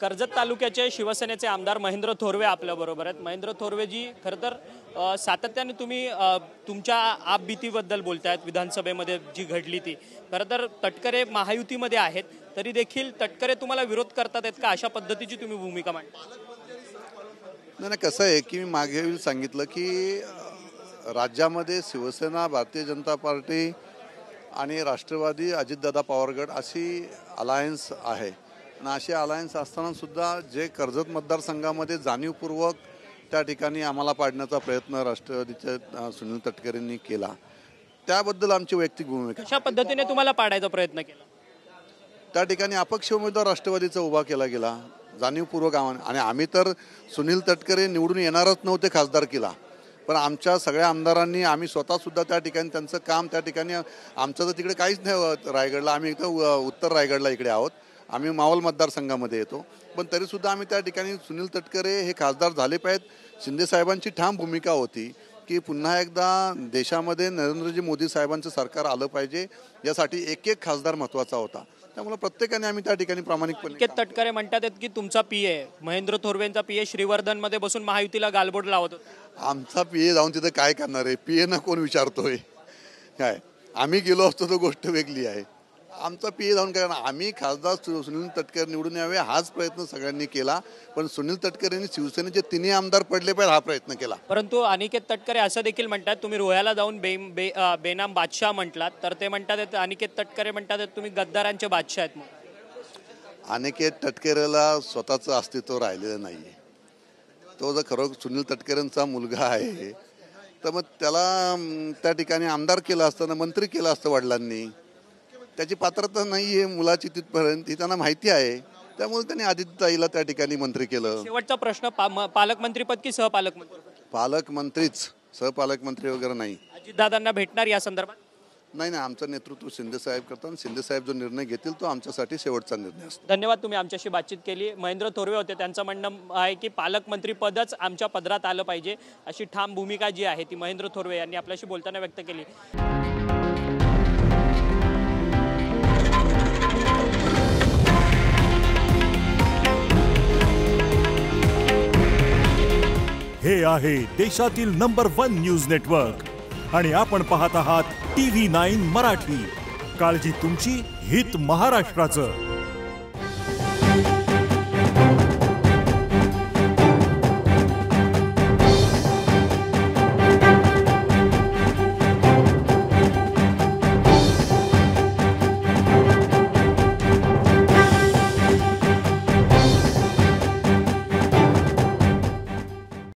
कर्जत तालुक्याचे शिवसेनेचे आमदार महेंद्र थोरवे आपल्या बरोबर आहेत। महेंद्र थोरवे जी खरं तर सातत्याने तुम्ही तुमच्या आपबीतीबद्दल बोलतायत, विधानसभेमध्ये जी घडली ती खरं तर तटकरे महायुतीमध्ये आहेत तरी देखील तटकरे तुम्हाला विरोध करतात आहेत का, अशा पद्धतीची तुम्ही भूमिका मांडता? नाही, कसं आहे की मी मागे सांगितलं की राज्यामध्ये शिवसेना, भारतीय जनता पार्टी आणि राष्ट्रवादी, अजितदादा पवार गट अशी अलायन्स आहे आणि अशी अलायन्स असताना सुद्धा जे कर्जत मतदारसंघामध्ये जाणीवपूर्वक त्या ठिकाणी आम्हाला पाडण्याचा प्रयत्न राष्ट्रवादीच्या सुनील तटकरेंनी केला, त्याबद्दल आमची वैयक्तिक भूमिका। कशा पद्धतीने तुम्हाला पाडायचा प्रयत्न केला? त्या ठिकाणी अपक्ष उमेदवार राष्ट्रवादीचा उभा केला गेला जाणीवपूर्वक, आणि आम्ही तर सुनील तटकरे निवडून येणारच नव्हते खासदारकीला, पण आमच्या सगळ्या आमदारांनी, आम्ही स्वतःसुद्धा त्या ठिकाणी त्यांचं काम, त्या ठिकाणी आमचं तर तिकडे काहीच नाही रायगडला, आम्ही इथं उत्तर रायगडला इकडे आहोत, आम्ही मावळ मतदारसंघामध्ये येतो, पण तरीसुद्धा आम्ही त्या ठिकाणी सुनील तटकरे हे खासदार झाले पाहिजेत। शिंदेसाहेबांची ठाम भूमिका होती की पुन्हा एकदा देशामध्ये नरेंद्रजी मोदी साहेबांचं सरकार आलं पाहिजे, यासाठी एक एक खासदार महत्त्वाचा होता। त्यामुळे प्रत्येकाने आम्ही त्या ठिकाणी प्रामाणिकपणे तटकरे म्हणतात की तुमचा पीए महेंद्र थोरवेंचा पीए श्रीवर्धनमध्ये बसून महायुतीला गालबोट लावत होता। आमचा पीए जाऊन तिथे काय करणार आहे? पीए ना कोण विचारतोय काय? आम्ही गेलो असतो तर गोष्ट वेगळी आहे, आमचा पीए जाऊन काय? आम्ही खासदार सुनील तटकरे निवडून यावे हाच प्रयत्न सगळ्यांनी केला, पण सुनील तटकरेंनी शिवसेनेचे तिन्ही आमदार पडले पाहिजे हा प्रयत्न केला। परंतु अनिकेत तटकरे असं देखील म्हणतात, तुम्ही रोह्याला जाऊन बेनाम बादशाह म्हटलात, तर ते म्हणतात, अनिकेत तटकरे म्हणतात तुम्ही गद्दारांचे बादशाह आहेत। अनिकेत तटकरेला स्वतःचं अस्तित्व राहिलेलं नाही आहे, तो जर खरं सुनील तटकरेंचा मुलगा आहे तर मग त्याला त्या ठिकाणी आमदार केलं असतं, मंत्री केलं असतं वडिलांनी, त्याची पात्रता नाही आहे मुलाची तिथपर्यंत, ही त्यांना माहिती आहे, त्यामुळे त्यांनी आदित्यताईला त्या ठिकाणी मंत्री केलं। शेवटचा प्रश्न, पालकमंत्रीपद की सहपालकमंत्री? पालकमंत्रीच, सहपालकमंत्री वगैरे नाही। अजितदादांना भेटणार या संदर्भात? नाही, आमचं नेतृत्व शिंदेसाहेब करतात, शिंदेसाहेब जो निर्णय घेतील तो आमच्यासाठी शेवटचा निर्णय असतो। धन्यवाद, तुम्ही आमच्याशी बातचीत केली। महेंद्र थोरवे होते, त्यांचं म्हणणं आहे की पालकमंत्री पदच आमच्या पदरात आलं पाहिजे, अशी ठाम भूमिका जी आहे ती महेंद्र थोरवे यांनी आपल्याशी बोलताना व्यक्त केली। हे आहे देशातील नंबर 1 न्यूज नेटवर्क आणि आपण पाहत आहात TV9 मराठी। काळजी तुमची, हित महाराष्ट्राचं।